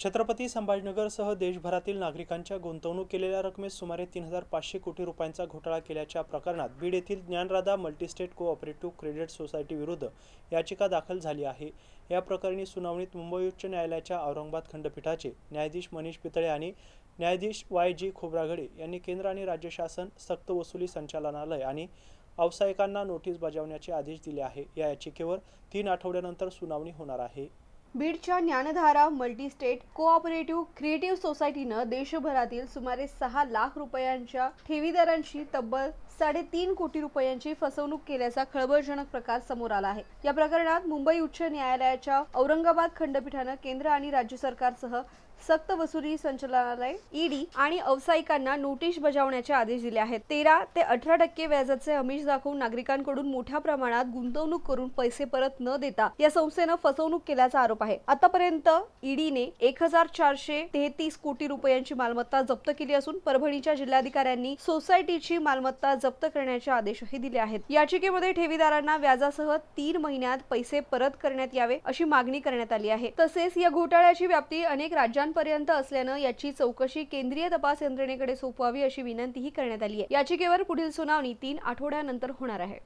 छत्रपती संभाजीनगरसह देशभरातील नागरिकांच्या गुंतवणूक केलेल्या रकमेत सुमारे 3,500 कोटी रुपयांचा घोटाळा केल्याच्या प्रकरणात बीड येथील Dnyanradha multi-state cooperative credit society विरुद्ध याचिका दाखल झाली आहे। या प्रकरणी सुनावणीत मुंबई उच्च न्यायालयाच्या औरंगाबाद खंडपीठाचे न्यायाधीश मनीष पितळे आणि न्यायाधीश YG खोब्रागडे यांनी केंद्र आणि राज्य शासन, सक्तवसुली संचालनालय आणि व्यावसायिकांना नोटीस बजावण्याचे आदेश दिले आहे। या याचिकेवर 3 आठवड्यानंतर सुनावणी होणार आहे। बीडच्या ज्ञानधारा मल्टीस्टेट कोऑपरेटिव्ह क्रिएटिव्ह सोसायटीनं देशभरातील सुमारे 6 लाख रुपयांच्या ठेवीदारांची तब्बल 3.5 कोटी रुपयांची फसवणूक केल्याचा खळबळजनक प्रकार समोर आला आहे। या प्रकरणात मुंबई उच्च न्यायालयाच्या औरंगाबाद खंडपीठानं केंद्र आणि राज्य सरकारसह सक्त वसुली संचालनालय ED आणि व्यावसायिकांना नोटीस बजावण्याचे आदेश दिले आहेत। 13 ते 18% व्याजाचे आमिष दाखवून नागरिकांकडून मोठ्या प्रमाणात गुंतवणूक करून पैसे परत न देता या संस्थेनं फसवणूक केल्याचा आरोप आहे। आतापर्यंत EDने 1433 कोटी रुपयांची मालमत्ता जप्त केली असून परभणीच्या जिल्हाधिकाऱ्यांनी सोसायटीची मालमत्ता जप्त करण्याचे आदेशही दिले आहेत। याचिकेमध्ये ठेवीदारांना व्याजासह 3 महिन्यात पैसे परत करण्यात यावे अशी मागणी करण्यात आली आहे। तसेच या घोटाळ्याची व्याप्ती अनेक पर्यंत असल्यानं याची चौकशी केंद्रीय तपास यंत्रणेकडे सोपवावी अशी विनंतीही करण्यात आली आहे। याचिकेवर पुढील सुनावणी 3 आठवड्यानंतर होणार आहे।